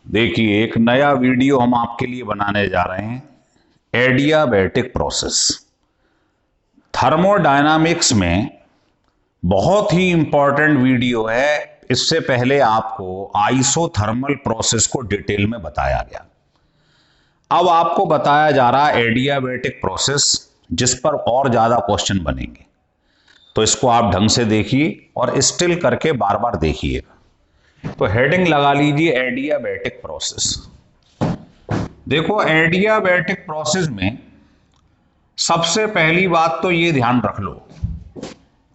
देखिए, एक नया वीडियो हम आपके लिए बनाने जा रहे हैं। एडियाबैटिक प्रोसेस थर्मोडायनामिक्स में बहुत ही इंपॉर्टेंट वीडियो है। इससे पहले आपको आइसोथर्मल प्रोसेस को डिटेल में बताया गया। अब आपको बताया जा रहा है एडियाबैटिक प्रोसेस, जिस पर और ज्यादा क्वेश्चन बनेंगे। तो इसको आप ढंग से देखिए और स्टिल करके बार बार देखिए। तो हेडिंग लगा लीजिए एडियाबैटिक प्रोसेस। देखो, एडियाबैटिक प्रोसेस में सबसे पहली बात तो ये ध्यान रख लो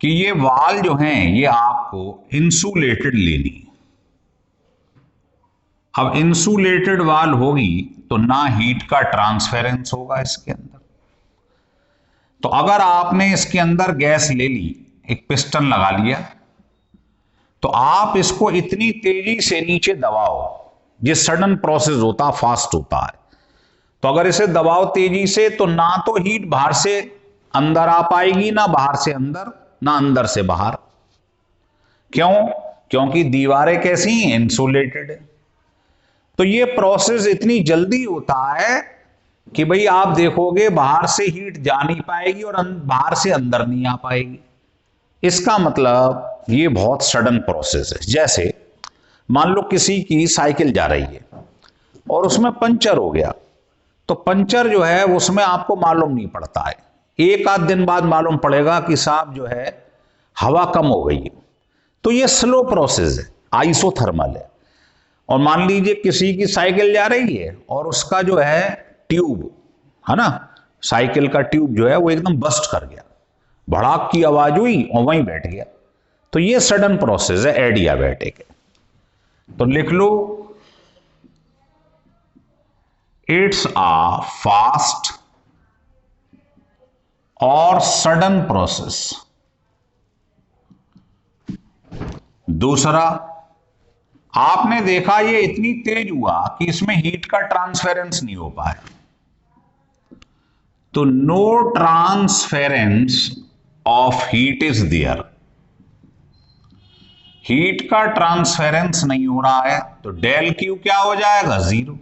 कि ये वाल जो हैं ये आपको इंसुलेटेड लेनी है। अब इंसुलेटेड वाल होगी तो ना हीट का ट्रांसफेरेंस होगा इसके अंदर। तो अगर आपने इसके अंदर गैस ले ली, एक पिस्टन लगा लिया, तो आप इसको इतनी तेजी से नीचे दबाओ, ये सडन प्रोसेस होता, फास्ट होता है। तो अगर इसे दबाओ तेजी से तो ना तो हीट बाहर से अंदर आ पाएगी, ना बाहर से अंदर, ना अंदर से बाहर। क्यों? क्योंकि दीवारें कैसी हैं? इंसुलेटेड है। तो ये प्रोसेस इतनी जल्दी होता है कि भाई आप देखोगे बाहर से हीट जा नहीं पाएगी और बाहर से अंदर नहीं आ पाएगी। इसका मतलब ये बहुत सडन प्रोसेस है। जैसे मान लो किसी की साइकिल जा रही है और उसमें पंचर हो गया, तो पंचर जो है उसमें आपको मालूम नहीं पड़ता है। एक आध दिन बाद मालूम पड़ेगा कि साहब जो है हवा कम हो गई है। तो ये स्लो प्रोसेस है, आइसोथर्मल है। और मान लीजिए किसी की साइकिल जा रही है और उसका जो है ट्यूब है ना, साइकिल का ट्यूब जो है वो एकदम बस्ट कर गया, भड़ाक की आवाज हुई और वहीं बैठ गया। तो ये सडन प्रोसेस है, एडियाबैटिक है। तो लिख लो, इट्स अ फास्ट और सडन प्रोसेस। दूसरा, आपने देखा ये इतनी तेज हुआ कि इसमें हीट का ट्रांसफेरेंस नहीं हो पाया। तो no transference of heat is there, heat का ट्रांसफेरेंस नहीं हो रहा है, तो डेल क्यू क्या हो जाएगा? जीरो।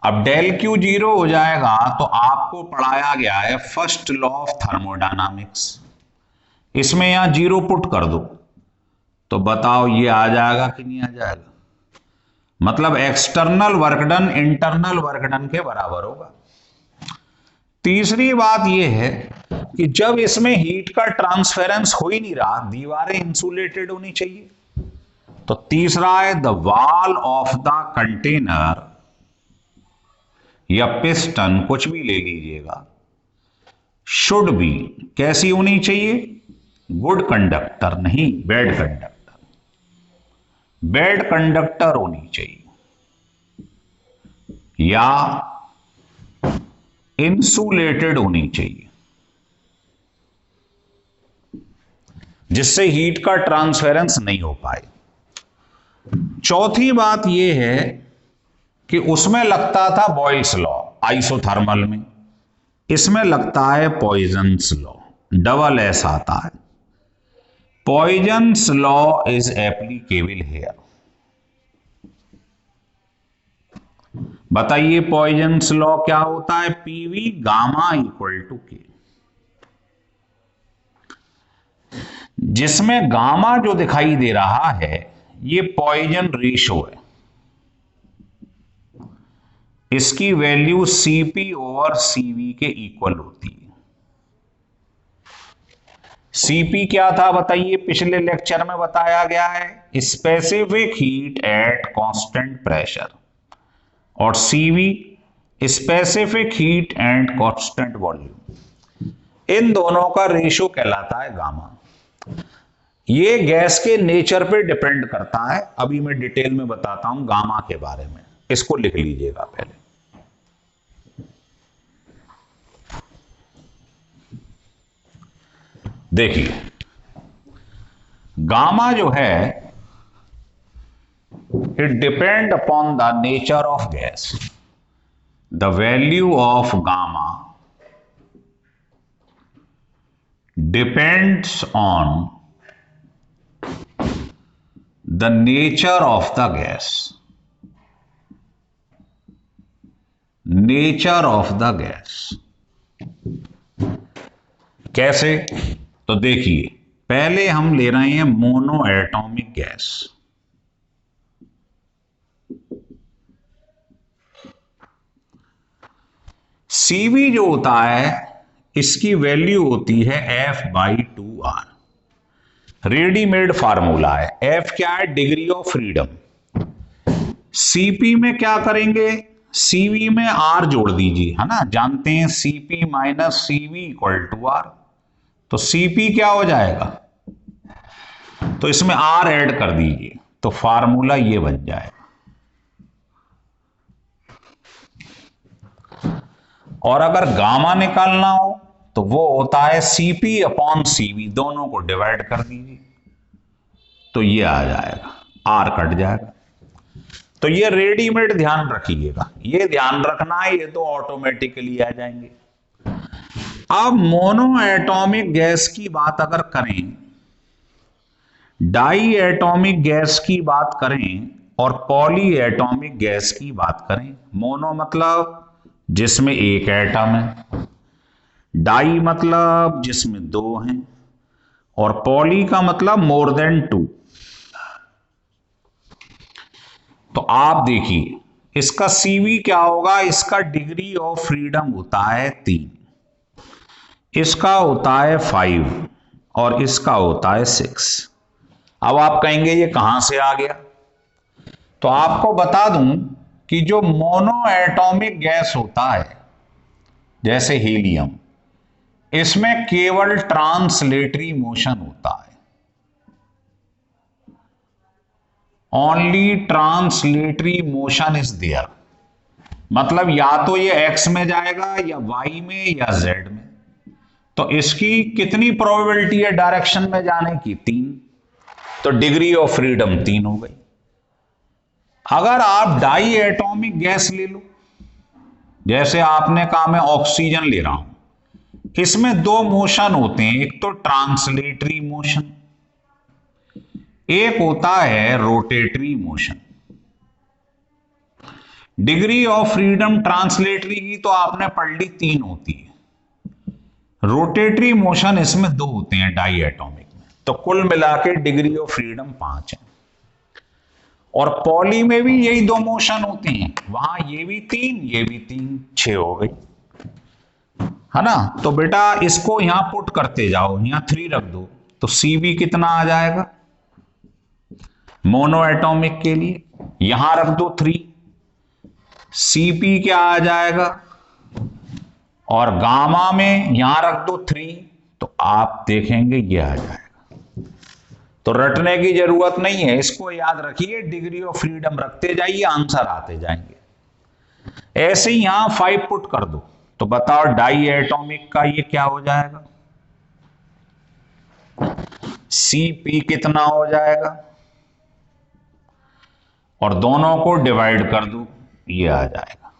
अब डेल क्यू जीरो हो जाएगा तो आपको पढ़ाया गया है फर्स्ट लॉ ऑफ थर्मोडायनामिक्स। इसमें यहां जीरो पुट कर दो तो बताओ ये आ जाएगा कि नहीं आ जाएगा? मतलब external work done internal work done के बराबर होगा। तीसरी बात यह है कि जब इसमें हीट का ट्रांसफेरेंस हो ही नहीं रहा, दीवारें इंसुलेटेड होनी चाहिए। तो तीसरा है the wall of the container या पिस्टन, कुछ भी ले लीजिएगा, शुड बी कैसी होनी चाहिए? गुड कंडक्टर नहीं, बैड कंडक्टर। बैड कंडक्टर होनी चाहिए या इंसुलेटेड होनी चाहिए, जिससे हीट का ट्रांसफेरेंस नहीं हो पाए। चौथी बात यह है कि उसमें लगता था बॉयल्स लॉ आइसोथर्मल में, इसमें लगता है पॉइजन्स लॉ, डबल एस आता है। Poisson's law is applicable here. बताइए पॉइजन्स लॉ क्या होता है? पीवी गामा इक्वल टू के, जिसमें गामा जो दिखाई दे रहा है ये पॉइजन रेशो है। इसकी वैल्यू सीपी ओवर सीवी के इक्वल होती है। सीपी क्या था बताइए? पिछले लेक्चर में बताया गया है specific heat at constant pressure, और CV specific heat and constant volume. इन दोनों का रेशो कहलाता है गामा। ये गैस के नेचर पे डिपेंड करता है। अभी मैं डिटेल में बताता हूं गामा के बारे में, इसको लिख लीजिएगा पहले। देखिए, गामा जो है it depend upon the nature of gas. The value of gamma depends on the nature of the gas, nature of the gas. कैसे? तो देखिए, पहले हम ले रहे हैं मोनो एटॉमिक गैस। सीवी जो होता है इसकी वैल्यू होती है F/2R। रेडीमेड फार्मूला है। F क्या है? Degree of freedom. सीपी में क्या करेंगे? सीवी में R जोड़ दीजिए, है ना, जानते हैं CP minus CV equal to R। तो सीपी क्या हो जाएगा? तो इसमें R ऐड कर दीजिए तो फार्मूला ये बन जाएगा। और अगर गामा निकालना हो तो वो होता है सीपी अपॉन सीवी, दोनों को डिवाइड कर दीजिए तो ये आ जाएगा, आर कट जाएगा। तो ये रेडीमेड ध्यान रखिएगा, ये ध्यान रखना है, ये तो ऑटोमेटिकली आ जाएंगे। अब मोनो एटॉमिक गैस की बात अगर करें, डाई एटॉमिक गैस की बात करें और पॉली एटॉमिक गैस की बात करें। मोनो मतलब जिसमें एक एटम है, डाई मतलब जिसमें दो हैं, और पॉली का मतलब मोर देन टू। तो आप देखिए इसका सीवी क्या होगा? इसका डिग्री ऑफ फ्रीडम होता है 3, इसका होता है 5 और इसका होता है 6। अब आप कहेंगे ये कहां से आ गया? तो आपको बता दूं कि जो मोनो एटॉमिक गैस होता है जैसे हीलियम, इसमें केवल ट्रांसलेटरी मोशन होता है, only translatory motion is there. मतलब या तो ये एक्स में जाएगा या वाई में या जेड में। तो इसकी कितनी प्रोबेबिलिटी है डायरेक्शन में जाने की? 3। तो डिग्री ऑफ फ्रीडम 3 हो गई। अगर आप डाई एटॉमिक गैस ले लो, जैसे आपने कहा मैं ऑक्सीजन ले रहा हूं, इसमें दो मोशन होते हैं, एक तो ट्रांसलेटरी मोशन, एक होता है rotatory motion. Degree of freedom translatory की तो आपने पढ़ ली 3 होती है, रोटेटरी मोशन इसमें 2 होते हैं डाई एटॉमिक में। तो कुल मिला के डिग्री ऑफ फ्रीडम 5 है। और पॉली में भी यही 2 मोशन होते हैं, वहां ये भी 3 ये भी 3, 6 हो गई, है ना। तो बेटा इसको यहां पुट करते जाओ, यहां 3 रख दो तो सीबी कितना आ जाएगा मोनो एटॉमिक के लिए? यहां रख दो 3, सीपी क्या आ जाएगा? और गामा में यहां रख दो 3, तो आप देखेंगे ये आ जाएगा। तो रटने की जरूरत नहीं है, इसको याद रखिए, डिग्री ऑफ फ्रीडम रखते जाइए, आंसर आते जाएंगे। ऐसे ही यहां 5 पुट कर दो तो बताओ डाई एटॉमिक का ये क्या हो जाएगा? सीपी कितना हो जाएगा? और दोनों को डिवाइड कर दो, ये आ जाएगा।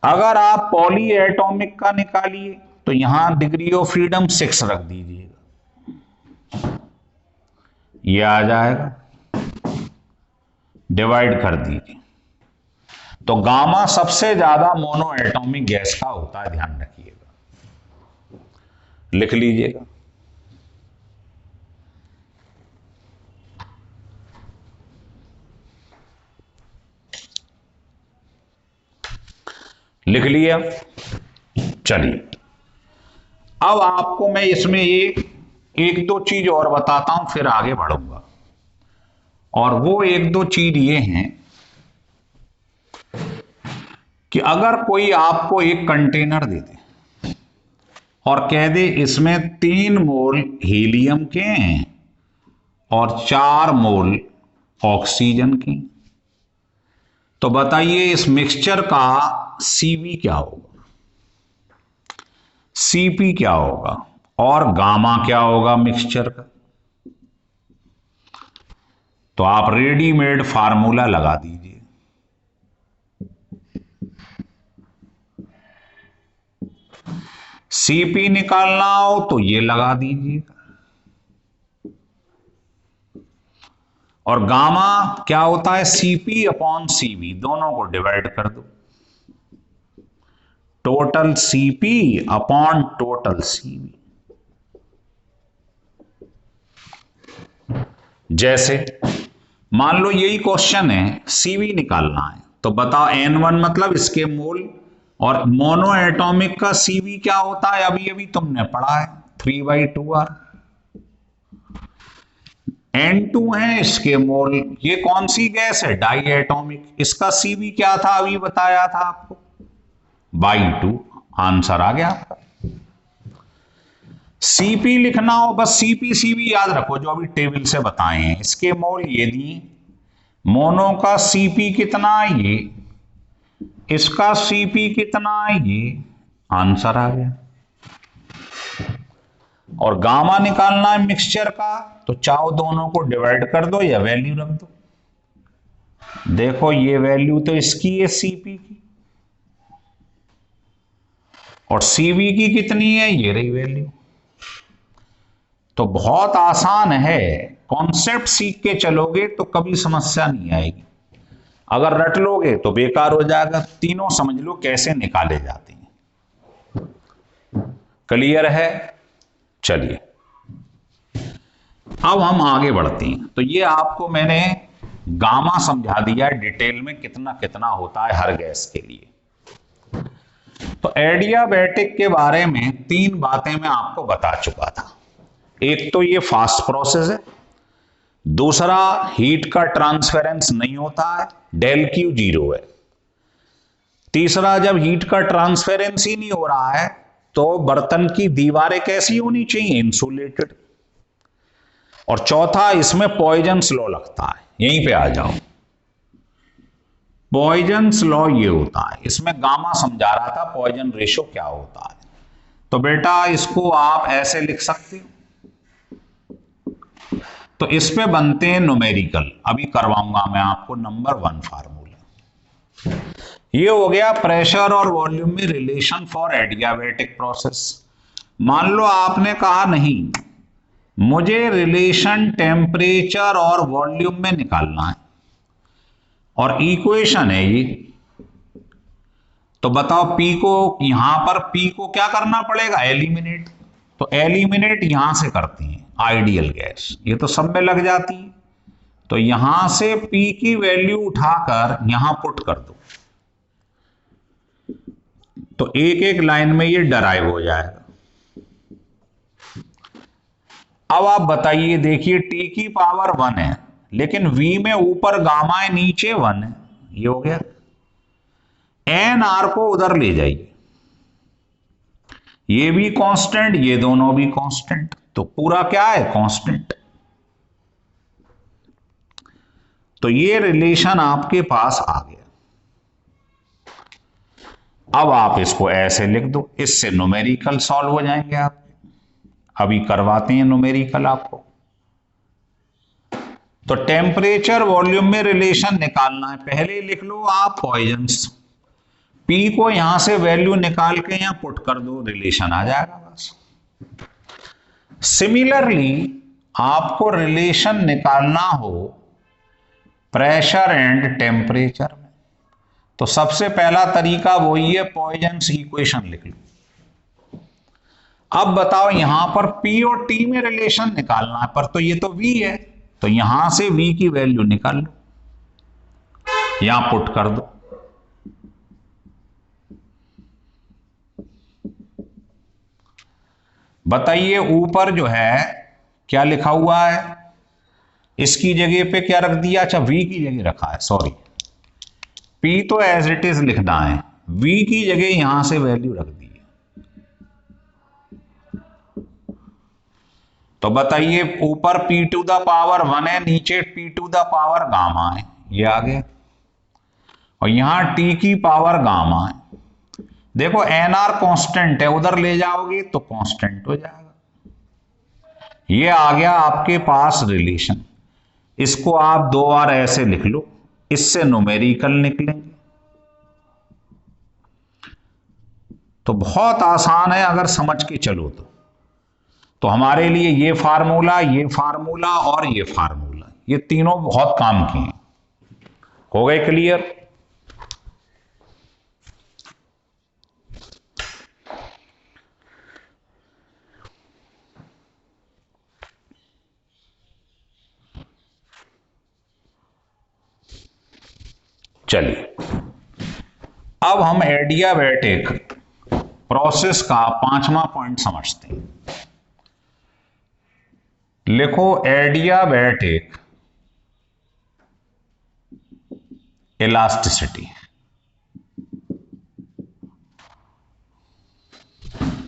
अगर आप पॉली एटॉमिक का निकालिए तो यहां डिग्री ऑफ फ्रीडम 6 रख दीजिएगा, ये आ जाएगा, डिवाइड कर दीजिए। तो गामा सबसे ज्यादा मोनो एटॉमिक गैस का होता है, ध्यान रखिएगा, लिख लीजिएगा। लिख लिया? चलिए अब आपको मैं इसमें एक दो चीज और बताता हूं, फिर आगे बढ़ूंगा। और वो एक दो चीज ये हैं कि अगर कोई आपको एक कंटेनर दे दे और कह दे इसमें 3 मोल हीलियम के हैं और 4 मोल ऑक्सीजन के, तो बताइए इस मिक्सचर का सीवी क्या होगा, सीपी क्या होगा और गामा क्या होगा मिक्सचर का? तो आप रेडीमेड फार्मूला लगा दीजिए। सीपी निकालना हो तो ये लगा दीजिएगा, और गामा क्या होता है, सीपी अपॉन सीवी, दोनों को डिवाइड कर दो, total CP upon total CV. जैसे मान लो यही क्वेश्चन है, सीवी निकालना है, तो बताओ N1 मतलब इसके मोल, और मोनो एटॉमिक का सीवी क्या होता है, अभी अभी तुमने पढ़ा है 3/2R। N2 है इसके मोल, ये कौन सी गैस है, डाई एटॉमिक, इसका सीवी क्या था अभी बताया था आपको, बाई 2। आंसर आ गया आपका। सीपी लिखना हो बस सीपी सीवी याद रखो, जो अभी टेबल से बताए हैं, इसके मोल ये दिए, मोनो का सीपी कितना ये, इसका सीपी कितना ये, आंसर आ गया। और गामा निकालना है मिक्सचर का, तो चाहो दोनों को डिवाइड कर दो या वैल्यू रख दो। देखो ये वैल्यू तो इसकी है सीपी की, और सीवी की कितनी है, ये रही वैल्यू। तो बहुत आसान है, कॉन्सेप्ट सीख के चलोगे तो कभी समस्या नहीं आएगी, अगर रट लोगे तो बेकार हो जाएगा। तीनों समझ लो कैसे निकाले जाते हैं। क्लियर है? चलिए अब हम आगे बढ़ते हैं। तो ये आपको मैंने गामा समझा दिया है डिटेल में, कितना कितना होता है हर गैस के लिए। तो एडियाबैटिक के बारे में 3 बातें मैं आपको बता चुका था। एक तो ये फास्ट प्रोसेस है, दूसरा हीट का ट्रांसफेरेंस नहीं होता है, डेल क्यू 0 है, तीसरा जब हीट का ट्रांसफेरेंस ही नहीं हो रहा है तो बर्तन की दीवारें कैसी होनी चाहिए, इंसुलेटेड, और चौथा इसमें पॉइजन्स लॉ लगता है। यहीं पे आ जाओ, पॉइजन्स लॉ ये होता है, इसमें गामा समझा रहा था पॉइजन रेशो क्या होता है। तो बेटा इसको आप ऐसे लिख सकते हो, तो इस पे बनते हैं न्यूमेरिकल, अभी करवाऊंगा मैं आपको नंबर 1 फार्मूला। ये हो गया प्रेशर और वॉल्यूम में रिलेशन फॉर एडियाबैटिक प्रोसेस। मान लो आपने कहा नहीं मुझे रिलेशन टेम्परेचर और वॉल्यूम में निकालना है, और इक्वेशन है ये, तो बताओ पी को, यहां पर पी को क्या करना पड़ेगा, एलिमिनेट। तो एलिमिनेट यहां से करती हैं आइडियल गैस, ये तो सब में लग जाती है, तो यहां से पी की वैल्यू उठाकर यहां पुट कर दो, तो एक एक लाइन में ये डराइव हो जाएगा। अब आप बताइए, देखिए टी की पावर 1 है, लेकिन V में ऊपर गामा है, नीचे 1 है, ये हो गया। एन आर को उधर ले जाइए, ये भी कांस्टेंट, ये दोनों भी कांस्टेंट, तो पूरा क्या है, कांस्टेंट। तो ये रिलेशन आपके पास आ गया। अब आप इसको ऐसे लिख दो, इससे न्यूमेरिकल सॉल्व हो जाएंगे आप। अभी करवाते हैं न्यूमेरिकल आपको। तो टेम्परेचर वॉल्यूम में रिलेशन निकालना है, पहले लिख लो आप पॉइजन्स, पी को यहां से वैल्यू निकाल के यहां पुट कर दो, रिलेशन आ जाएगा बस। सिमिलरली आपको रिलेशन निकालना हो प्रेशर एंड टेम्परेचर में, तो सबसे पहला तरीका वही है, पॉइजन्स इक्वेशन लिख लो। अब बताओ यहां पर P और T में रिलेशन निकालना है, पर तो ये तो V है, तो यहां से V की वैल्यू निकाल लो, यहां पुट कर दो। बताइए ऊपर जो है क्या लिखा हुआ है, इसकी जगह पे क्या रख दिया, अच्छा V की जगह रखा है, सॉरी, P तो एज इट इज लिखना है, V की जगह यहां से वैल्यू रख दी। तो बताइए ऊपर P टू द पावर 1 है, नीचे P to the power gamma है, ये आ गया, और यहां T की पावर गामा है। देखो NR कांस्टेंट है, उधर ले जाओगे तो कांस्टेंट हो जाएगा। ये आ गया आपके पास रिलेशन, इसको आप 2 बार ऐसे लिख लो, इससे न्यूमेरिकल निकलेंगे। तो बहुत आसान है अगर समझ के चलो तो हमारे लिए ये फार्मूला और ये फार्मूला, ये तीनों बहुत काम की हैं। हो गए क्लियर? चलिए अब हम एडियाबैटिक प्रोसेस का 5वां पॉइंट समझते हैं। लिखो एडियाबैटिक इलास्टिसिटी।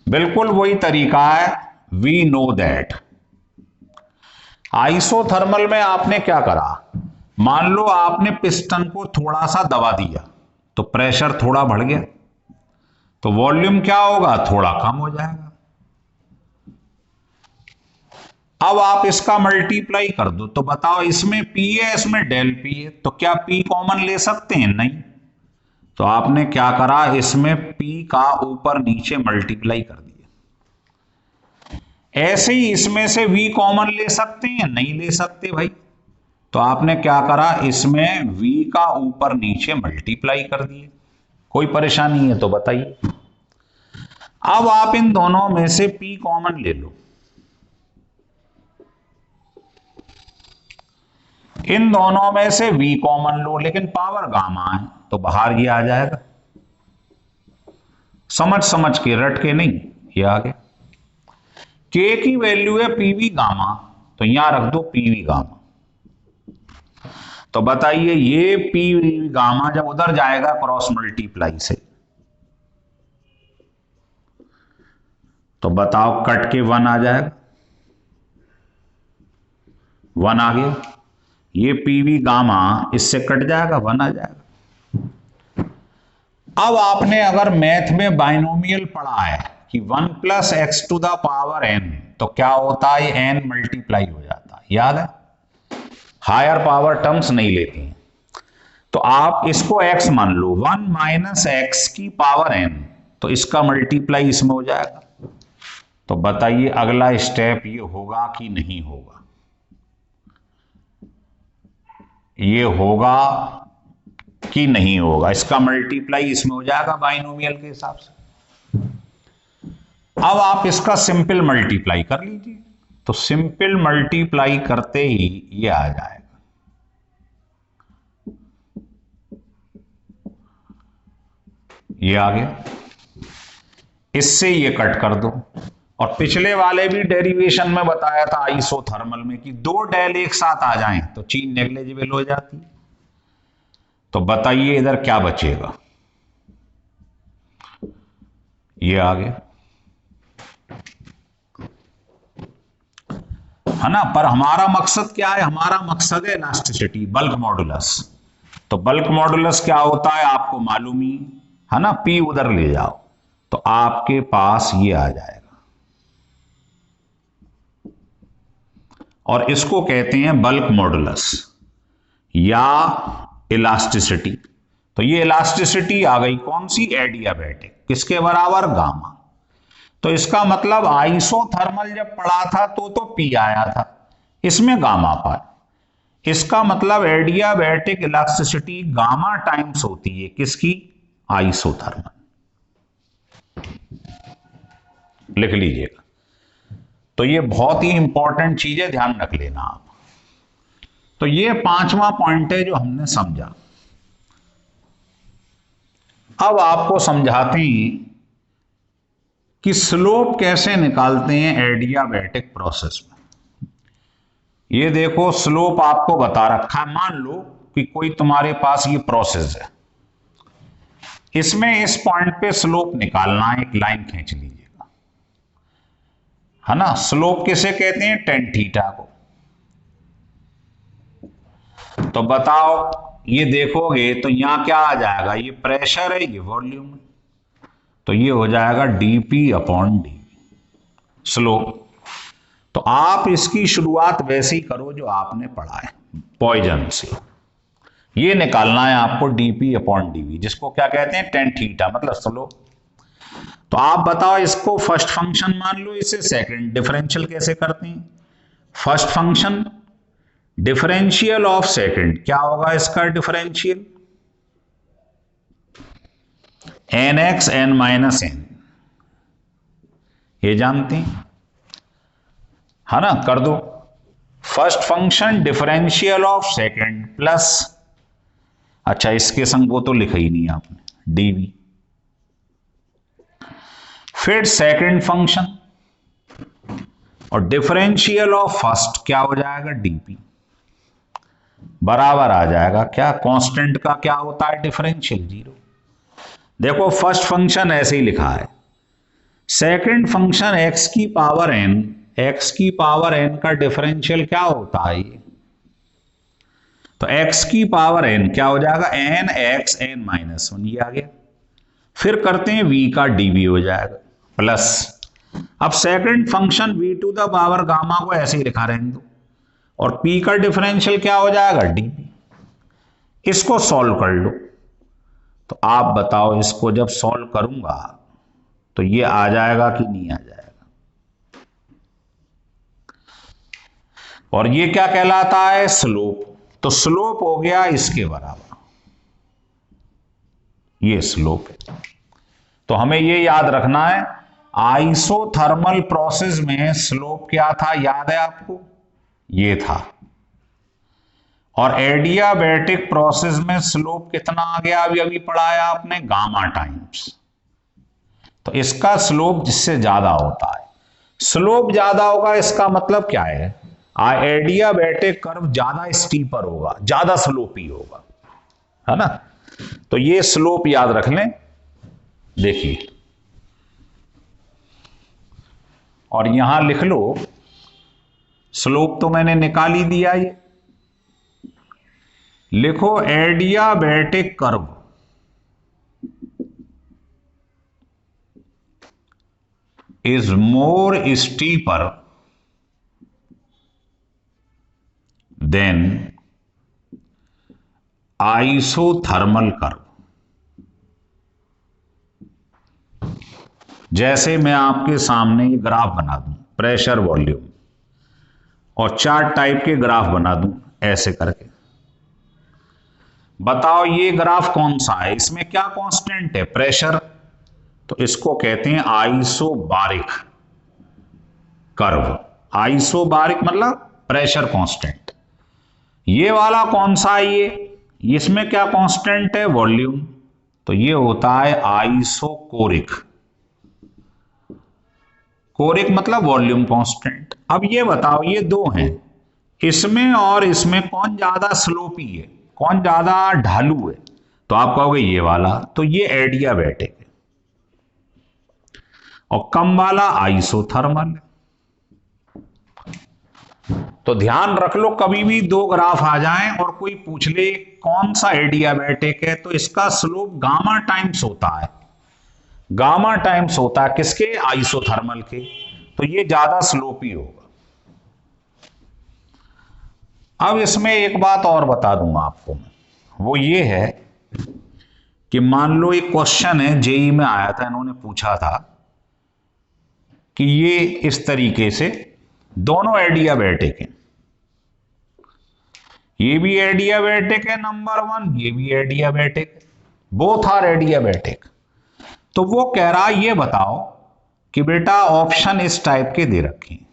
बिल्कुल वही तरीका है, वी नो दैट। आइसोथर्मल में आपने क्या करा, मान लो आपने पिस्टन को थोड़ा सा दबा दिया तो प्रेशर थोड़ा बढ़ गया, तो वॉल्यूम क्या होगा, थोड़ा कम हो जाएगा। अब आप इसका मल्टीप्लाई कर दो तो बताओ, इसमें P है इसमें डेल P है, तो क्या P कॉमन ले सकते हैं? नहीं। तो आपने क्या करा, इसमें P का ऊपर नीचे मल्टीप्लाई कर दिया। ऐसे ही इसमें से V कॉमन ले सकते हैं? नहीं ले सकते भाई। तो आपने क्या करा, इसमें V का ऊपर नीचे मल्टीप्लाई कर दिए। कोई परेशानी है तो बताइए। अब आप इन दोनों में से P कॉमन ले लो, इन दोनों में से V कॉमन लो, लेकिन पावर गामा है तो बाहर ये आ जाएगा। समझ समझ के, रट के नहीं, ये आ गया। K की वैल्यू है PV गामा, तो यहां रख दो PV गामा। तो बताइए ये PV गामा जब उधर जाएगा क्रॉस मल्टीप्लाई से, तो बताओ कट के 1 आ जाएगा, 1 आ गया। ये PV गामा इससे कट जाएगा, 1 आ जाएगा। अब आपने अगर मैथ में बाइनोमियल पढ़ा है कि 1 + x⁴ n, तो क्या होता है, n मल्टीप्लाई हो जाता है, याद है? हायर पावर टर्म्स नहीं लेती हैं। तो आप इसको x मान लो, 1 - x⁴n, तो इसका मल्टीप्लाई इसमें हो जाएगा। तो बताइए अगला स्टेप ये होगा कि नहीं होगा? ये होगा कि नहीं होगा? इसका मल्टीप्लाई इसमें हो जाएगा बाइनोमियल के हिसाब से। अब आप इसका सिंपल मल्टीप्लाई कर लीजिए, तो सिंपल मल्टीप्लाई करते ही ये आ जाएगा। ये आ गया, इससे ये कट कर दो। और पिछले वाले भी डेरिवेशन में बताया था आइसोथर्मल में कि 2 डेल एक साथ आ जाएं तो चीज नेग्लिजिबल हो जाती। तो बताइए इधर क्या बचेगा? ये आ गया, है ना? पर हमारा मकसद क्या है? हमारा मकसद है इलास्टिसिटी, बल्क मॉडुलस। तो बल्क मॉडुलस क्या होता है आपको मालूम ही है ना? P उधर ले जाओ तो आपके पास ये आ जाएगा, और इसको कहते हैं बल्क मॉडुलस या इलास्टिसिटी। तो ये इलास्टिसिटी आ गई कौन सी? एडियाबैटिक। किसके बराबर? गामा। तो इसका मतलब आइसोथर्मल जब पढ़ा था तो P आया था, इसमें गामा पाया। इसका मतलब एडियाबैटिक इलास्टिसिटी गामा टाइम्स होती है किसकी? आइसोथर्मल। लिख लीजिएगा। तो ये बहुत ही इंपॉर्टेंट चीज है, ध्यान रख लेना आप। तो ये 5वां पॉइंट है जो हमने समझा। अब आपको समझाते हैं कि स्लोप कैसे निकालते हैं एडियाबैटिक प्रोसेस में। ये देखो स्लोप आपको बता रखा है। मान लो कि कोई तुम्हारे पास ये प्रोसेस है, इसमें इस पॉइंट पे स्लोप निकालना है, एक लाइन खींच लीजिएगा, है ना? स्लोप किसे कहते हैं? tan थीटा को। तो बताओ ये देखोगे तो यहां क्या आ जाएगा? ये प्रेशर है, ये वॉल्यूम है, तो ये हो जाएगा dP/dV स्लोप। तो आप इसकी शुरुआत वैसे ही करो जो आपने पढ़ा है, पॉइजन से। ये निकालना है आपको dP/dV, जिसको क्या कहते हैं? tan थीटा, मतलब स्लोप। तो आप बताओ इसको फर्स्ट फंक्शन मान लो, इसे सेकंड। डिफरेंशियल कैसे करते हैं? First function differential of second क्या होगा इसका differential, N X N minus N, ये जानते हैं है ना, कर दो। First function differential of second plus, अच्छा इसके संग वो तो लिखा ही नहीं आपने, डीवी। फिर सेकंड फंक्शन और डिफरेंशियल ऑफ फर्स्ट क्या हो जाएगा, डीपी, बराबर आ जाएगा क्या, कांस्टेंट का क्या होता है डिफरेंशियल, 0। देखो फर्स्ट फंक्शन ऐसे ही लिखा है, सेकंड फंक्शन एक्स की पावर एन, एक्स की पावर एन का डिफरेंशियल क्या होता है ये, तो एक्स की पावर एन क्या हो जाएगा, एन एक्स एन माइनस 1, ये आ गया। फिर करते हैं v का dv हो जाएगा प्लस, अब second function v to the power gamma को ऐसे ही लिखा रहने दो, और p का डिफरेंशियल क्या हो जाएगा, dp। इसको सॉल्व कर लो, तो आप बताओ इसको जब सॉल्व करूंगा तो ये आ जाएगा कि नहीं आ जाएगा, और ये क्या कहलाता है, स्लोप। तो स्लोप हो गया इसके बराबर, ये स्लोप है। तो हमें ये याद रखना है, आइसोथर्मल प्रोसेस में स्लोप क्या था, याद है आपको, ये था। और एडियाबैटिक प्रोसेस में स्लोप कितना आ गया, अभी अभी पढ़ाया आपने, गामा टाइम्स। तो इसका स्लोप जिससे ज्यादा होता है, स्लोप ज्यादा होगा इसका मतलब क्या है, एडियाबैटिक कर्व ज्यादा स्टीपर होगा, ज्यादा स्लोपी होगा, है ना। तो ये स्लोप याद रख लें, देखिए, और यहां लिख लो, स्लोप तो मैंने निकाल ही दिया, ये लिखो adiabatic curve is more steeper than isothermal curve। जैसे मैं आपके सामने ये ग्राफ बना दूं, प्रेशर वॉल्यूम, और 4 टाइप के ग्राफ बना दूं ऐसे करके, बताओ ये ग्राफ कौन सा है, इसमें क्या कांस्टेंट है, प्रेशर, तो इसको कहते हैं आइसोबारिक कर्व। आइसोबारिक मतलब प्रेशर कांस्टेंट। ये वाला कौन सा है, ये इसमें क्या कांस्टेंट है, वॉल्यूम, तो ये होता है आइसोकोरिक। कोरिक मतलब वॉल्यूम कांस्टेंट। अब ये बताओ, ये दो हैं, इसमें और इसमें कौन ज्यादा स्लोपी है, कौन ज्यादा ढालू है, तो आप कहोगे ये वाला, तो ये एडियाबैटिक है, और कम वाला आइसोथर्मल है। तो ध्यान रख लो, कभी भी दो ग्राफ आ जाएं और कोई पूछ ले कौन सा एडियाबैटिक है, तो इसका स्लोप गामा टाइम्स होता है, गामा टाइम्स होता है किसके, आइसोथर्मल के, तो ये ज्यादा स्लोपी होगा। अब इसमें एक बात और बता दूंगा आपको मैं, वो ये है कि मान लो एक क्वेश्चन है, जेई में आया था, इन्होंने पूछा था कि ये इस तरीके से दोनों एडियाबैटिक हैं, ये भी एडियाबैटिक है नंबर 1, ये भी एडियाबैटिक, बोथ आर एडियाबैटिक। तो वो कह रहा ये बताओ कि बेटा ऑप्शन इस टाइप के दे रखे हैं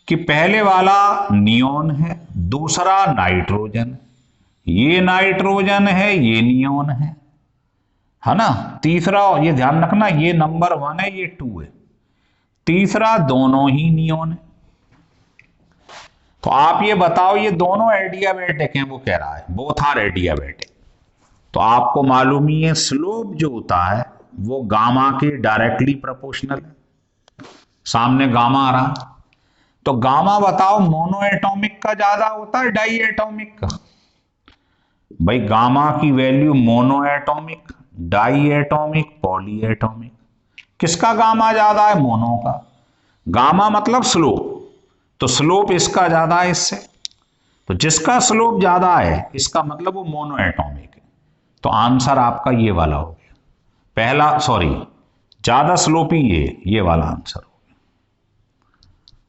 कि पहले वाला नियोन है, दूसरा नाइट्रोजन, ये नाइट्रोजन है, ये नियोन है ना, तीसरा, ये ध्यान रखना, ये नंबर 1 है, ये 2 है, तीसरा दोनों ही नियोन है। तो आप ये बताओ ये दोनों एडियाबैटिक हैं, वो कह रहा है बोथ आर एडियाबैटिक। तो आपको मालूम ही है स्लोप जो होता है वो गामा के डायरेक्टली प्रोपोर्शनल है, सामने गामा आ रहा, तो गामा बताओ मोनो एटॉमिक का ज्यादा होता है डाई एटॉमिक का, भाई गामा की value monoatomic, diatomic, polyatomic, किसका गामा ज्यादा है, मोनो का। गामा मतलब स्लोप, तो स्लोप इसका ज्यादा है इससे, तो जिसका स्लोप ज्यादा है इसका मतलब वो मोनो एटॉमिक है। तो आंसर आपका ये वाला हो गया, पहला, सॉरी, ज्यादा स्लोपी ये वाला आंसर हो गया।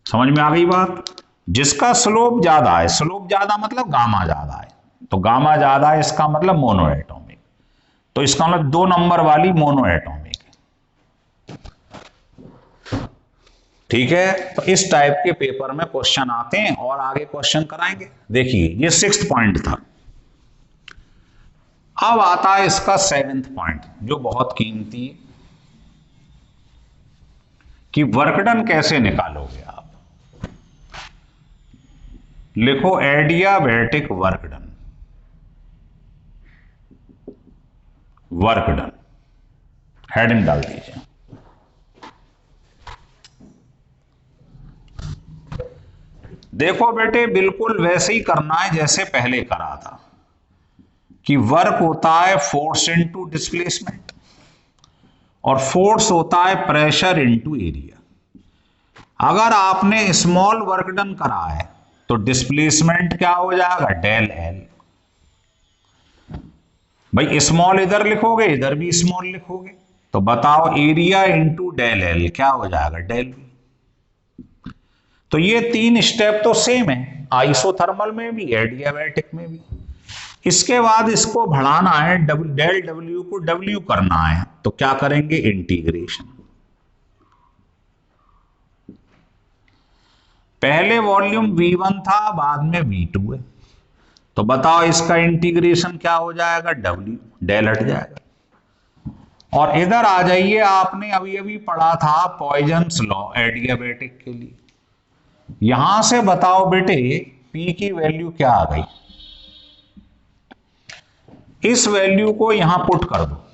समझ में आ गई बात। जिसका स्लोप ज्यादा है, स्लोप ज्यादा मतलब गामा ज्यादा है, तो गामा ज्यादा है इसका मतलब मोनो एटॉमिक, तो इसका मतलब 2 नंबर वाली मोनो एटॉमिक है। ठीक है, तो इस टाइप के पेपर में क्वेश्चन आते हैं और आगे क्वेश्चन कराएंगे। देखिए ये 6th पॉइंट था। अब आता है इसका 7th पॉइंट जो बहुत कीमती है कि वर्क डन कैसे निकालोगे आप। लिखो adiabatic work done, work done heading डाल दीजिए। देखो बेटे बिल्कुल वैसे ही करना है जैसे पहले करा था कि वर्क होता है फोर्स इनटू डिस्प्लेसमेंट और फोर्स होता है प्रेशर इनटू एरिया। अगर आपने स्मॉल वर्क डन करा है तो डिस्प्लेसमेंट क्या हो जाएगा, डेल एल। भाई स्मॉल इधर लिखोगे इधर भी स्मॉल लिखोगे, तो बताओ एरिया इंटू डेल एल क्या हो जाएगा, डेल बी। तो ये 3 स्टेप तो सेम है, आइसोथर्मल में भी एडियाबैटिक में भी। इसके बाद इसको बढ़ाना है, डेल डब्ल्यू को डब्ल्यू करना है, तो क्या करेंगे, इंटीग्रेशन। पहले वॉल्यूम V1 था, बाद में V2 है, तो बताओ इसका इंटीग्रेशन क्या हो जाएगा, डब्ल्यू, डेल हट जाएगा। और इधर आ जाइए, आपने अभी अभी पढ़ा था पॉइजन्स लॉ एडियाबैटिक के लिए। यहां से बताओ बेटे P की वैल्यू क्या आ गई, इस वैल्यू को यहां पुट कर दो।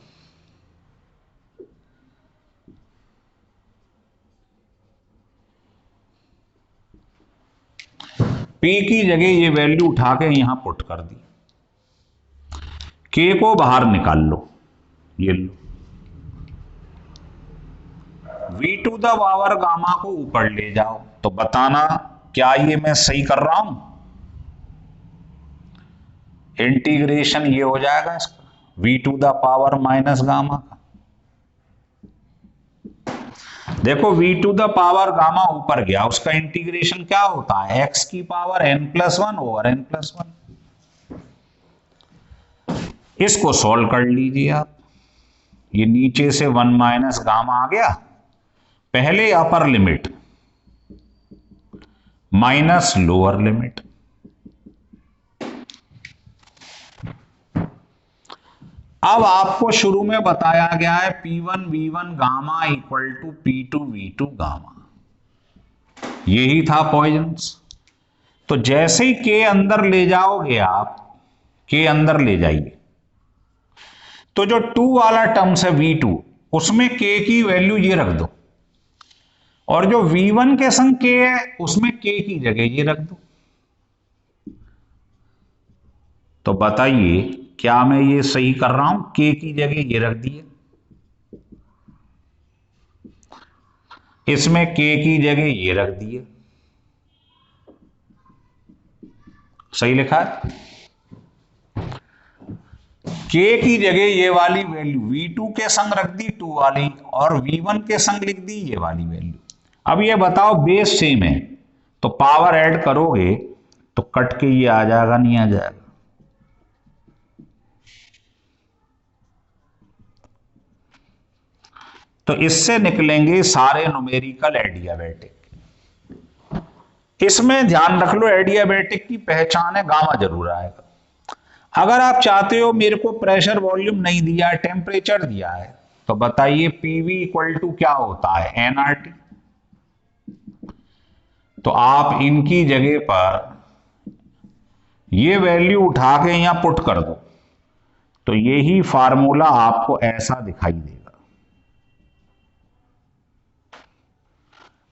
P की जगह ये वैल्यू उठा के यहां पुट कर दी, K को बाहर निकाल लो, ये लो, V to the power gamma को ऊपर ले जाओ, तो बताना क्या ये मैं सही कर रहा हूं। इंटीग्रेशन ये हो जाएगा इसका V to the power minus gamma का। देखो V to the power gamma ऊपर गया, उसका इंटीग्रेशन क्या होता है, x की पावर n+1 ओवर n+1। इसको सॉल्व कर लीजिए आप, ये नीचे से 1 माइनस गामा आ गया, पहले upper limit minus lower limit. अब आपको शुरू में बताया गया है P1 V1 gamma equal to P2 V2 gamma, यही था पॉइजन्स। तो जैसे ही के अंदर ले जाओगे आप, के अंदर ले जाइए, तो जो 2 वाला टर्म्स है V2 उसमें के की वैल्यू ये रख दो, और जो V1 के संग के है उसमें के की जगह ये रख दो। तो बताइए क्या मैं ये सही कर रहा हूं, के की जगह ये रख दिए, इसमें के की जगह ये रख दिए, सही लिखा है। के की जगह ये वाली वैल्यू V2 के संग रख दी 2 वाली, और V1 के संग लिख दी ये वाली वैल्यू। अब ये बताओ बेस सेम है तो पावर ऐड करोगे तो कट के ये आ जाएगा, नहीं आ जाएगा। तो इससे निकलेंगे सारे न्यूमेरिकल एडियाबैटिक। इसमें ध्यान रख लो एडियाबैटिक की पहचान है, गामा जरूर आएगा। अगर आप चाहते हो मेरे को प्रेशर वॉल्यूम नहीं दिया है, टेम्परेचर दिया है, तो बताइए पीवी इक्वल टू क्या होता है, एनआरटी। तो आप इनकी जगह पर ये वैल्यू उठा के यहां पुट कर दो, तो यही फार्मूला आपको ऐसा दिखाई देगा।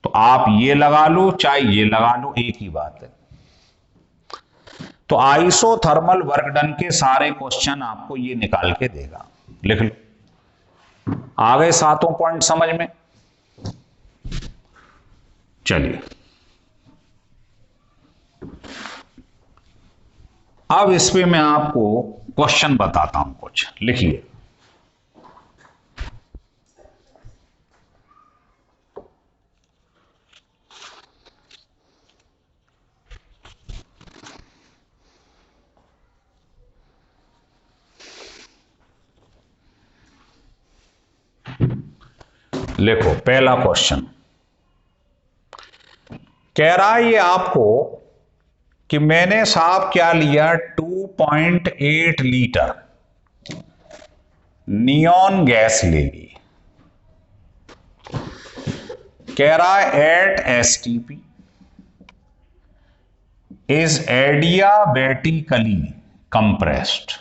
तो आप ये लगा लो चाहे ये लगा लो, एक ही बात है। तो आइसोथर्मल वर्क डन के सारे क्वेश्चन आपको ये निकाल के देगा, लिख लो। आ गए 7 पॉइंट समझ में। चलिए अब इस पे मैं आपको क्वेश्चन बताता हूं कुछ, लिखिए। देखो पहला क्वेश्चन कह रहा है ये आपको कि मैंने साहब क्या लिया 2.8 लीटर नियॉन गैस ले ली। कह रहा है at STP is adiabatically compressed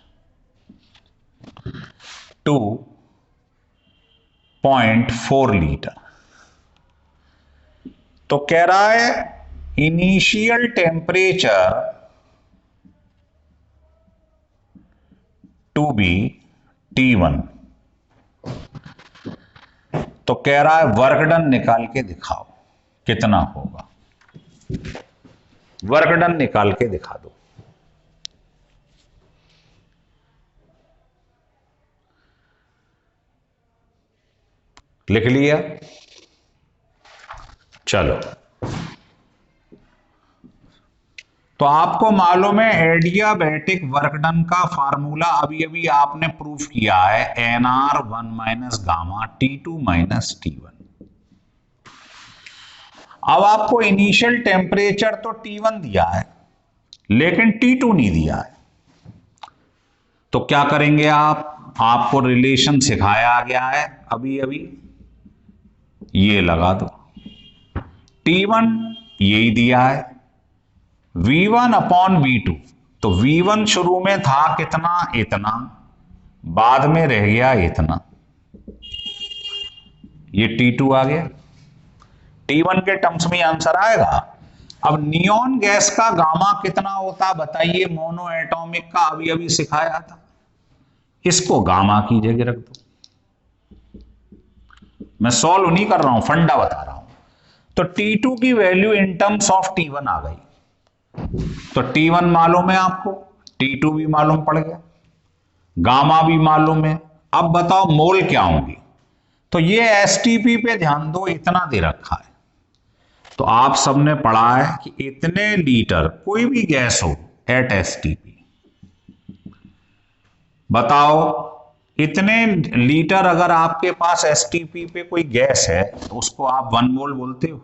2.4 litre. तो कह रहा है initial temperature to be T1। तो कह रहा है वर्क डन निकाल के दिखाओ कितना होगा। वर्क डन निकाल के दिखा दो। लिख लिया? चलो, तो आपको मालूम है एडियाबैटिक वर्क डन का फार्मूला अभी अभी आपने प्रूफ किया है NR1 minus gamma T2 minus T1। अब आपको इनिशियल टेम्परेचर तो T1 दिया है लेकिन T2 नहीं दिया है। तो क्या करेंगे आप? आपको रिलेशन सिखाया गया है अभी अभी, ये लगा दो। T1 यही दिया है V1 अपॉन V2। तो V1 शुरू में था कितना? इतना, बाद में रह गया इतना, ये T2 आ गया। T1 के टर्म्स में आंसर आएगा। अब नियॉन गैस का गामा कितना होता बताइए? मोनो एटॉमिक का अभी अभी सिखाया था। इसको गामा की जगह रख दो। मैं सॉल्व नहीं कर रहा हूं, फंडा बता रहा हूं। तो T2 की value in terms of T1 आ गई। तो T1 मालूम है आपको, T2 भी मालूम पड़ गया, गामा भी मालूम है। अब बताओ मोल क्या होंगी? तो ये एसटीपी पे ध्यान दो, इतना दे रखा है। तो आप सबने पढ़ा है कि इतने लीटर कोई भी गैस हो एट एसटीपी, बताओ इतने लीटर अगर आपके पास एसटीपी पे कोई गैस है तो उसको आप 1 मोल बोलते हो।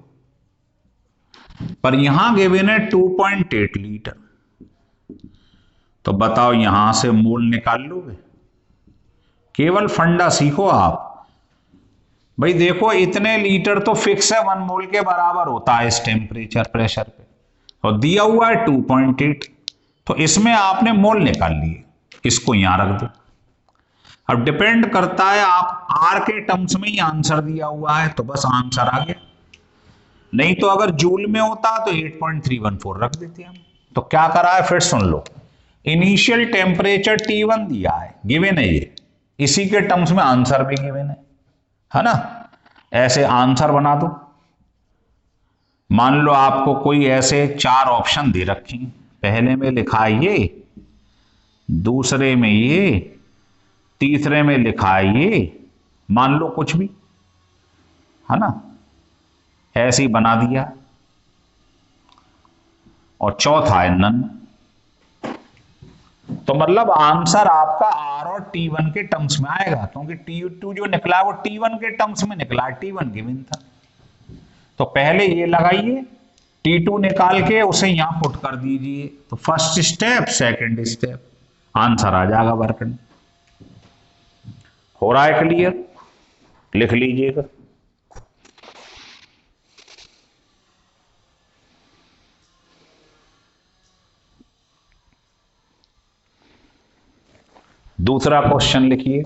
पर यहां गिवन है 2.8 लीटर। तो बताओ यहां से मोल निकाल लोगे? केवल फंडा सीखो आप भाई। देखो इतने लीटर तो फिक्स है, 1 मोल के बराबर होता है इस टेम्परेचर प्रेशर पे, और दिया हुआ है 2.8। तो इसमें आपने मोल निकाल लिए, इसको यहां रख दो। अब डिपेंड करता है, आप आर के टर्म्स में ही आंसर दिया हुआ है तो बस आंसर आ गया। नहीं तो अगर जूल में होता तो 8.314 रख देते हम। तो क्या करा है फिर सुन लो। इनिशियल टेम्परेचर T1 दिया है, गिवन है ये, इसी के टर्म्स में आंसर भी गिवन है ना? ऐसे आंसर बना दो। मान लो आपको कोई ऐसे 4 ऑप्शन दे रखी, पहले में लिखा है ये, दूसरे में ये, तीसरे में लिखा है ये, मान लो कुछ भी, है ना? ऐसे ही बना दिया, और चौथा है नन। तो मतलब आंसर आपका आर और T1 के टर्म्स में आएगा, क्योंकि T2 जो निकला वो T1 के टर्म्स में निकला, T1 गिवन था। तो पहले ये लगाइए, T2 निकाल के उसे यहां पुट कर दीजिए। तो first step, second step, answer आ जाएगा वर्क डन। हो रहा है क्लियर? लिख लीजिएगा। दूसरा क्वेश्चन लिखिए।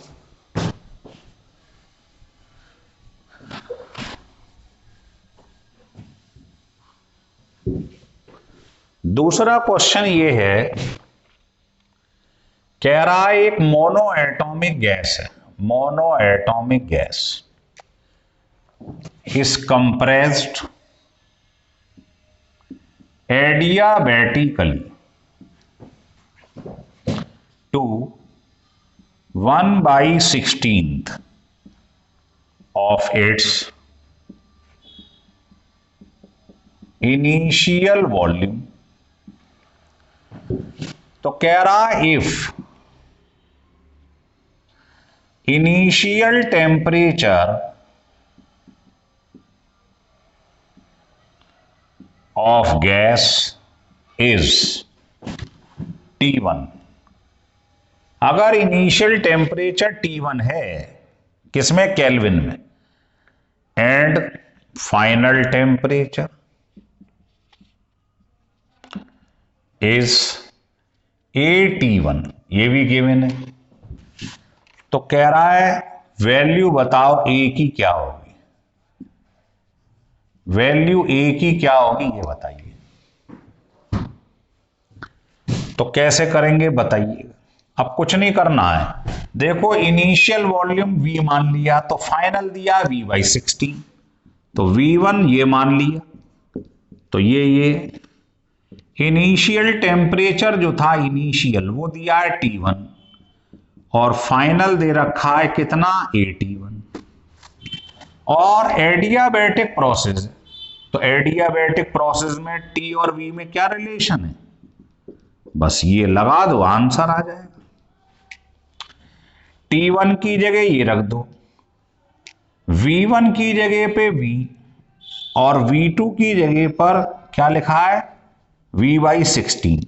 दूसरा क्वेश्चन ये है, कह रहा है एक मोनो एटॉमिक गैस है, mono atomic gas is compressed adiabatically to 1/16 of its initial volume। तो कह रहा if initial temperature of gas is T1। अगर इनिशियल टेम्परेचर T1 है, किसमें, केल्विन में, and final temperature is AT1, ये भी गिवन है। तो कह रहा है वैल्यू बताओ A की क्या होगी, वैल्यू A की क्या होगी ये बताइए। तो कैसे करेंगे बताइए। अब कुछ नहीं करना है, देखो इनिशियल वॉल्यूम V मान लिया, तो फाइनल दिया V/16, तो V1 ये मान लिया, तो ये इनिशियल टेम्परेचर जो था इनिशियल वो दिया है T1 और फाइनल दे रखा है कितना, AT1। और एडियाबैटिक प्रोसेस है, तो एडियाबैटिक प्रोसेस में T और V में क्या रिलेशन है, बस ये लगा दो, आंसर आ जाएगा। T1 की जगह ये रख दो, V1 की जगह पे V और V2 की जगह पर क्या लिखा है, V/16।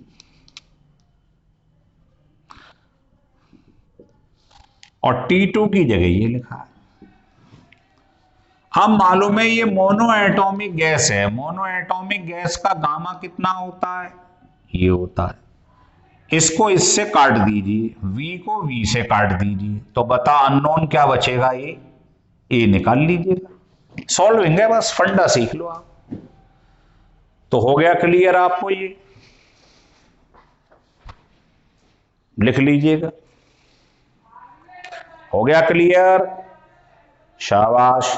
और T2 की जगह ये लिखा है। हम मालूम है ये मोनो एटॉमिक गैस है, मोनो एटॉमिक गैस का गामा कितना होता है, ये होता है। इसको इससे काट दीजिए, V को V से काट दीजिए, तो बता अननोन क्या बचेगा, ये A निकाल लीजिएगा। सॉल्विंग है, बस फंडा सीख लो आप। तो हो गया क्लियर आपको, ये लिख लीजिएगा, हो गया क्लियर, शाबाश।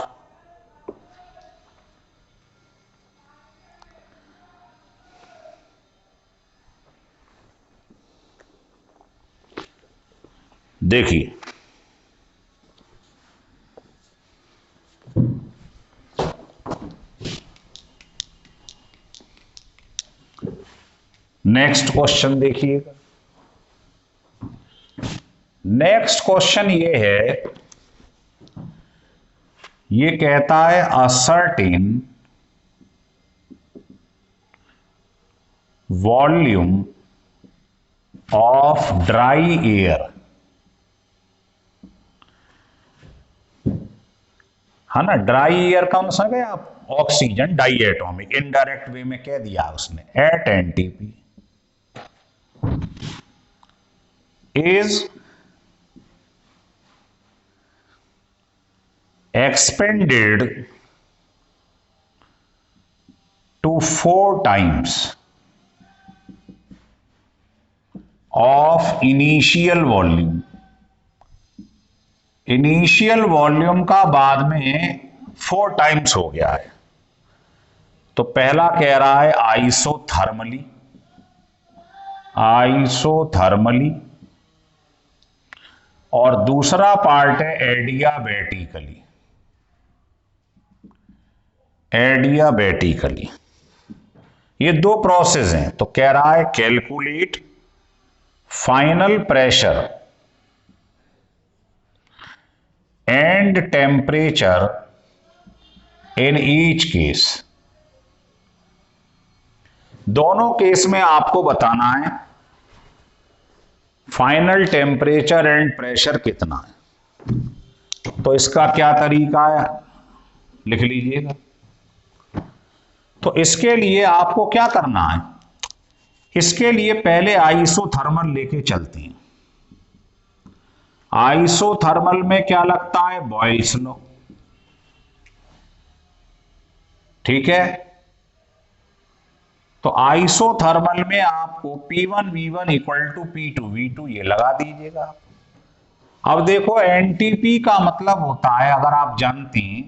देखिए नेक्स्ट क्वेश्चन देखिएगा। नेक्स्ट क्वेश्चन ये है, ये कहता है a certain volume of dry air, है ना, ड्राई एयर कौन सा गया आप, oxygen diatomic, indirect way में कह दिया उसने, at NTP is expanded to 4 times of initial volume। Initial volume का बाद में 4 टाइम्स हो गया है। तो पहला कह रहा है आइसोथर्मली, आइसोथर्मली, और दूसरा पार्ट है एडियाबैटिकली, एडियाबैटिकली। ये 2 प्रोसेस हैं। तो कह रहा है calculate final pressure and temperature in each case. दोनों केस में आपको बताना है फाइनल टेम्परेचर एंड प्रेशर कितना है। तो इसका क्या तरीका है, लिख लीजिएगा। तो इसके लिए आपको क्या करना है, इसके लिए पहले आइसोथर्मल लेके चलते हैं। आइसोथर्मल में क्या लगता है, बॉयल्स लॉ, ठीक है। तो आइसोथर्मल में आपको P1 V1 equal to P2 V2 ये लगा दीजिएगा। अब देखो NTP का मतलब होता है, अगर आप जानते हैं,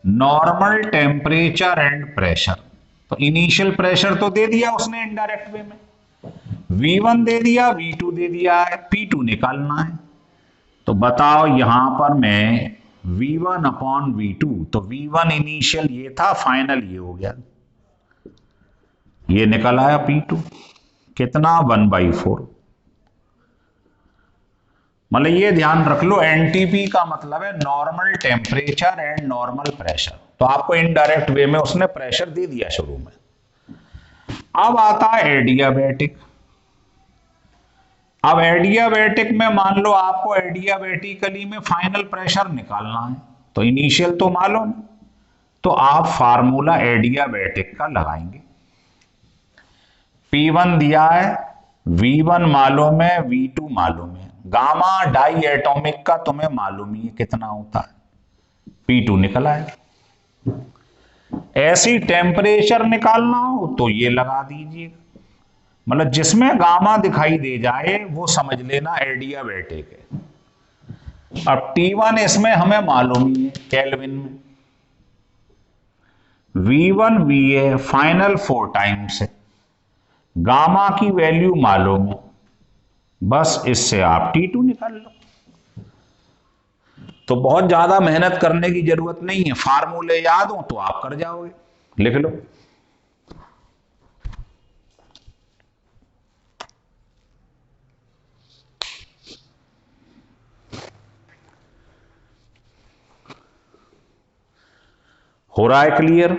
नॉर्मल टेम्परेचर एंड प्रेशर। तो इनिशियल प्रेशर तो दे दिया उसने इनडायरेक्ट वे में, V1 दे दिया, V2 दे दिया है, P2 निकालना है। तो बताओ यहां पर मैं V1 अपॉन V2, तो V1 इनिशियल ये था, फाइनल ये हो गया, ये निकल आया P2 कितना, 1/4। मतलब ये ध्यान रख लो, NTP का मतलब है normal temperature and normal pressure. तो आपको इनडायरेक्ट वे में उसने प्रेशर दे दिया शुरू में, अब आता है एडियाबेटिक। अब एडियाबेटिक में मान लो आपको एडियाबेटिकली में फाइनल प्रेशर निकालना है, तो इनिशियल तो मालूम, तो आप फार्मूला एडियाबेटिक का लगाएंगे। P1 दिया है, V1 मालूम है, V2 मालूम है, गामा डाई एटॉमिक का तुम्हें मालूम ही है कितना होता है, P2 निकल आएगा। ऐसी टेम्परेचर निकालना हो तो ये लगा दीजिएगा, मतलब जिसमें गामा दिखाई दे जाए वो समझ लेना एडियाबेटिक है। अब T1 इसमें हमें मालूम ही है केल्विन में, V1 VA फाइनल 4 टाइम्स है, गामा की वैल्यू मालूम है, बस इससे आप T2 निकाल लो। तो बहुत ज्यादा मेहनत करने की जरूरत नहीं है, फार्मूले याद हो तो आप कर जाओगे, लिख लो। हो रहा है क्लियर?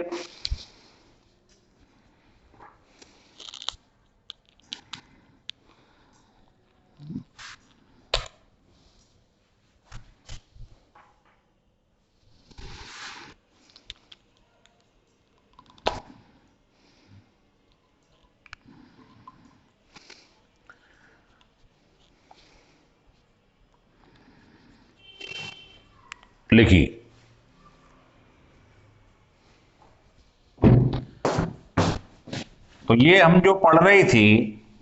लिखिए, तो ये हम जो पढ़ रहे थे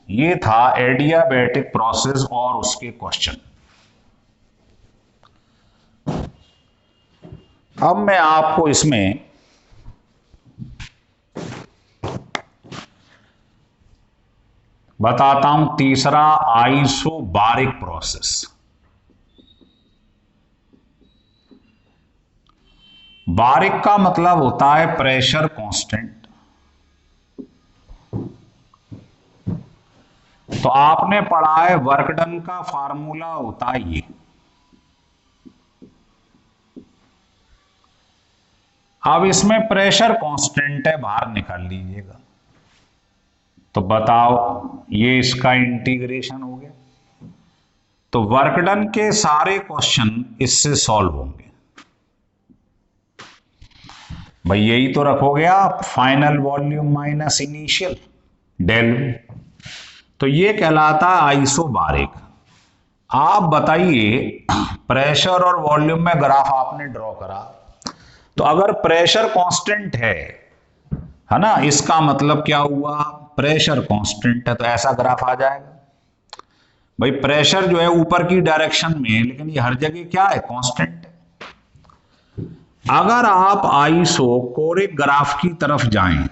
ये था एडियाबेटिक प्रोसेस और उसके क्वेश्चन। अब मैं आपको इसमें बताता हूं तीसरा आइसोबारिक प्रोसेस। बारिक का मतलब होता है प्रेशर कांस्टेंट। तो आपने पढ़ा है वर्क डन का फार्मूला होता है ये। अब इसमें प्रेशर कांस्टेंट है, बाहर निकाल लीजिएगा। तो बताओ, ये इसका इंटीग्रेशन हो गया। तो वर्क डन के सारे क्वेश्चन इससे सॉल्व होंगे। भाई यही तो रखोगे आप, final volume minus initial del. तो ये कहलाता है आइसोबारिक। आप बताइए, प्रेशर और वॉल्यूम में ग्राफ आपने ड्रॉ करा, तो अगर प्रेशर कांस्टेंट है ना, इसका मतलब क्या हुआ, प्रेशर कांस्टेंट है तो ऐसा ग्राफ आ जाएगा। भाई प्रेशर जो है ऊपर की डायरेक्शन में है, लेकिन ये हर जगह क्या है, कांस्टेंट है। अगर आप आइसोकोरिक ग्राफ की तरफ जाएं,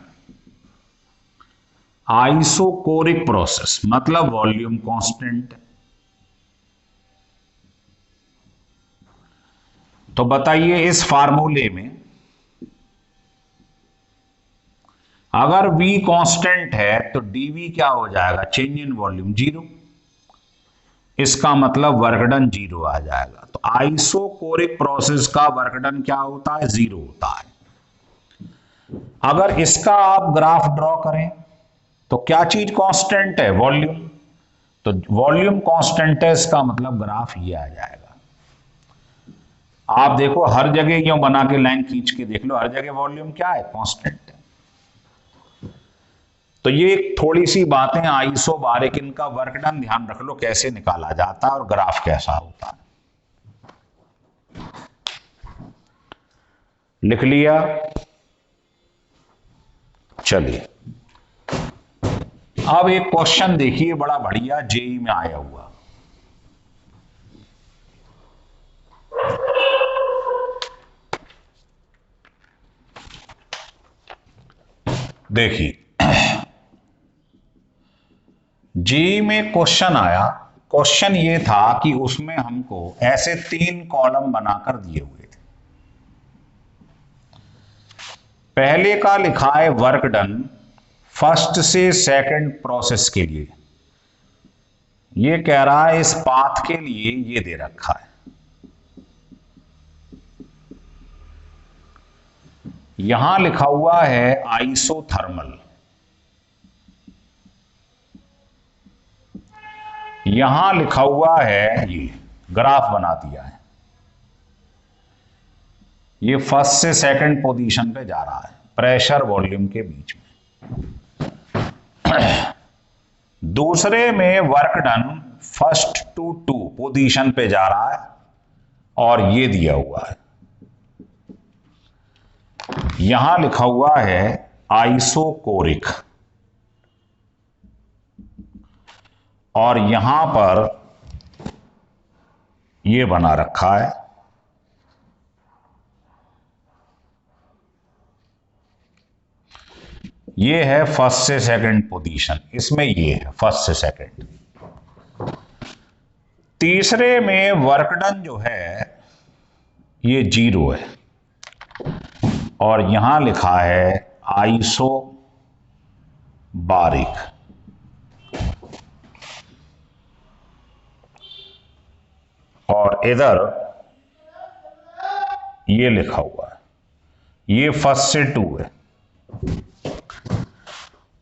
आइसोकोरिक प्रोसेस मतलब वॉल्यूम कांस्टेंट। तो बताइए इस फार्मूले में अगर V कांस्टेंट है तो dV क्या हो जाएगा, चेंज इन वॉल्यूम 0। इसका मतलब वर्क डन 0 आ जाएगा। तो आइसोकोरिक प्रोसेस का वर्क डन क्या होता है, 0 होता है। अगर इसका आप ग्राफ ड्रॉ करें तो क्या चीज कांस्टेंट है, वॉल्यूम। तो वॉल्यूम कांस्टेंट है, इसका मतलब ग्राफ ये आ जाएगा। आप देखो हर जगह यूं बना के लाइन खींच के देख लो, हर जगह वॉल्यूम क्या है, कांस्टेंट है। तो ये थोड़ी सी बातें आइसोबारिक, इनका वर्क डन ध्यान रख लो कैसे निकाला जाता है और ग्राफ कैसा होता है। लिख लिया? चलिए अब एक क्वेश्चन देखिए, बड़ा बढ़िया, जेई में आया हुआ। देखिए जेई में क्वेश्चन आया। क्वेश्चन ये था कि उसमें हमको ऐसे 3 कॉलम बनाकर दिए हुए थे। पहले का लिखा है वर्क डन फर्स्ट से सेकंड प्रोसेस के लिए। ये कह रहा है इस पाथ के लिए ये दे रखा है। यहां लिखा हुआ है आइसोथर्मल। यहां लिखा हुआ है, ये ग्राफ बना दिया है, ये फर्स्ट से सेकंड पोजीशन पे जा रहा है प्रेशर वॉल्यूम के बीच में। दूसरे में work done first to two position पे जा रहा है और ये दिया हुआ है, यहां लिखा हुआ है आइसोकोरिक, और यहां पर ये बना रखा है ये है फर्स्ट से सेकंड पोजीशन, इसमें ये है फर्स्ट से सेकंड। तीसरे में वर्क डन जो है ये 0 है और यहां लिखा है आइसो बारिक, और इधर ये लिखा हुआ है, ये फर्स्ट से 2 है,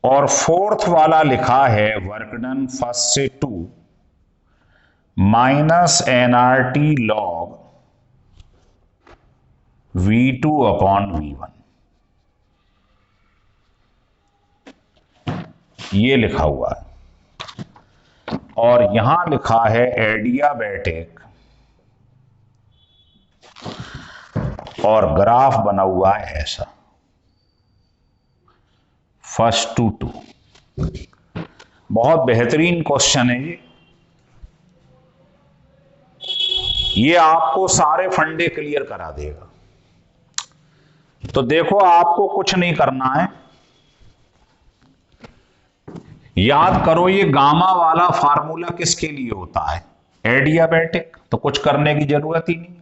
और फोर्थ वाला लिखा है वर्क डन फर्स्ट से 2 minus NRT log V2 upon V1, ये लिखा हुआ है, और यहां लिखा है एडियाबैटिक, और ग्राफ बना हुआ है ऐसा फर्स्ट टू 2। बहुत बेहतरीन क्वेश्चन है ये आपको सारे फंडे क्लियर करा देगा। तो देखो, आपको कुछ नहीं करना है, याद करो ये गामा वाला फार्मूला किसके लिए होता है, एडियाबैटिक, तो कुछ करने की जरूरत ही नहीं।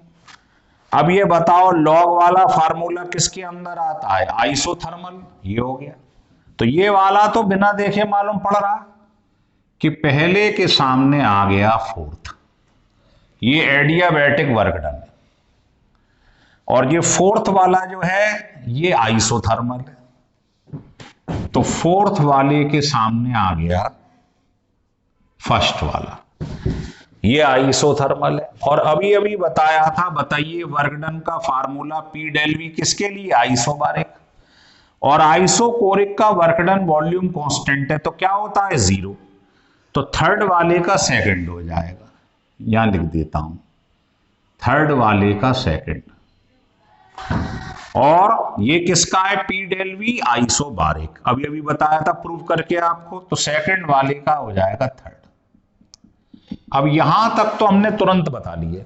अब ये बताओ लॉग वाला फार्मूला किसके अंदर आता है, आइसोथर्मल, ये हो गया। तो ये वाला तो बिना देखे मालूम पड़ रहा कि पहले के सामने आ गया फोर्थ, ये एडियाबैटिक वर्क डन है, और ये फोर्थ वाला जो है ये आइसोथर्मल है, तो फोर्थ वाले के सामने आ गया फर्स्ट वाला, ये आइसोथर्मल है। और अभी अभी बताया था, बताइए वर्क डन का फार्मूला P डेल V किसके लिए, आइसोबारिक, और आइसोकोरिक का वर्क डन वॉल्यूम कांस्टेंट है, तो क्या होता है 0, तो थर्ड वाले का सेकंड हो जाएगा, यहां लिख देता हूं थर्ड वाले का सेकंड, और ये किसका है P डेल V, आइसोबारिक, अभी अभी बताया था प्रूव करके आपको, तो सेकंड वाले का हो जाएगा थर्ड। अब यहां तक तो हमने तुरंत बता लिए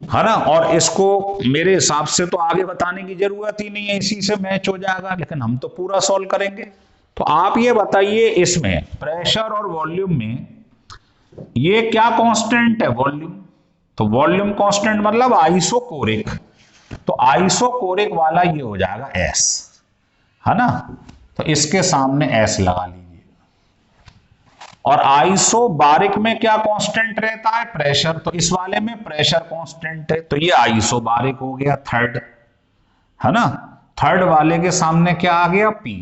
है ना, और इसको मेरे हिसाब से तो आगे बताने की जरूरत ही नहीं है, इसी से मैच हो जाएगा, लेकिन हम तो पूरा सॉल्व करेंगे। तो आप ये बताइए, इसमें प्रेशर और वॉल्यूम में ये क्या कांस्टेंट है, वॉल्यूम, तो वॉल्यूम कांस्टेंट मतलब आइसोकोरिक, तो आइसोकोरिक वाला ये हो जाएगा S, है ना, तो इसके सामने S लगा लीजिए। और आइसोबारिक में क्या कांस्टेंट रहता है, प्रेशर, तो इस वाले में प्रेशर कांस्टेंट है, तो ये आइसोबारिक हो गया थर्ड, है ना, थर्ड वाले के सामने क्या आ गया P।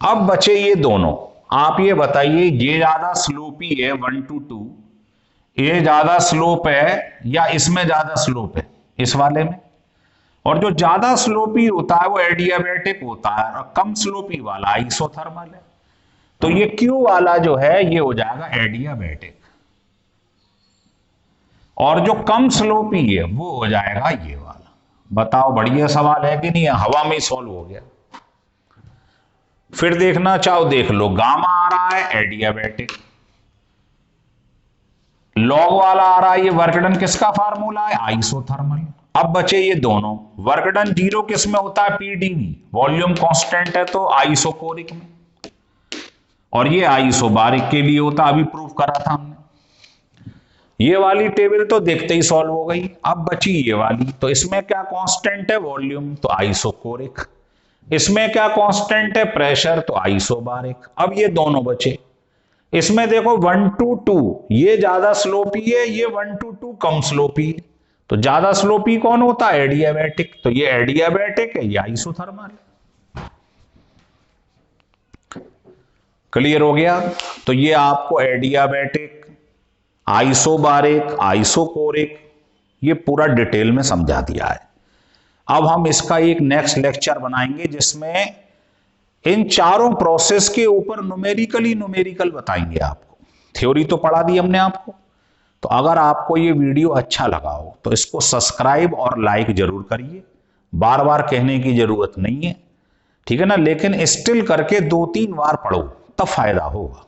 अब बचे ये दोनों, आप ये बताइए ये ज्यादा स्लोपी है 1 to 2, ये ज्यादा स्लोप है या इसमें ज्यादा स्लोप है, इस वाले में, और जो ज्यादा स्लोपी होता है वो एडियाबैटिक होता है, और कम स्लोपी वाला आइसोथर्मल है, तो ये Q वाला जो है ये हो जाएगा एडियाबैटिक, और जो कम स्लोपी है वो हो जाएगा ये वाला। बताओ बढ़िया सवाल है कि नहीं, हवा में ही सॉल्व हो गया। फिर देखना चाहो देख लो, गामा आ रहा है एडियाबैटिक, लॉग वाला आ रहा है, ये वर्क डन किसका फार्मूला है, आइसोथर्मल। अब बचे ये दोनों, वर्क डन 0 किस में होता है, PdV, वॉल्यूम कांस्टेंट है तो आइसोकोरिक में, और ये आइसोबारिक के लिए होता, अभी प्रूफ करा था हमने। ये वाली टेबल तो देखते ही सॉल्व हो गई। अब बची ये वाली, तो इसमें क्या कांस्टेंट है, वॉल्यूम, तो आइसोकोरिक, इसमें क्या कांस्टेंट है, प्रेशर, तो आइसोबारिक। अब ये दोनों बचे, इसमें देखो 1 to 2 ये ज्यादा स्लोपी है, ये 1 to 2 कम स्लोपी, तो ज्यादा स्लोपी कौन होता है, एडियाबैटिक, तो ये एडियाबैटिक है, ये आइसोथर्मल है। क्लियर हो गया? तो ये आपको एडियाबेटिक, आइसोबारिक, आइसोकोरिक, ये पूरा डिटेल में समझा दिया है। अब हम इसका एक नेक्स्ट लेक्चर बनाएंगे जिसमें इन चारों प्रोसेस के ऊपर न्यूमेरिकल बताएंगे आपको। थ्योरी तो पढ़ा दी हमने आपको। तो अगर आपको ये वीडियो अच्छा लगा हो तो इसको सब्सक्राइब और लाइक जरूर करिए, बार बार कहने की जरूरत नहीं है, ठीक है ना? लेकिन स्टिल करके 2-3 बार पढ़ो, तब फायदा होगा।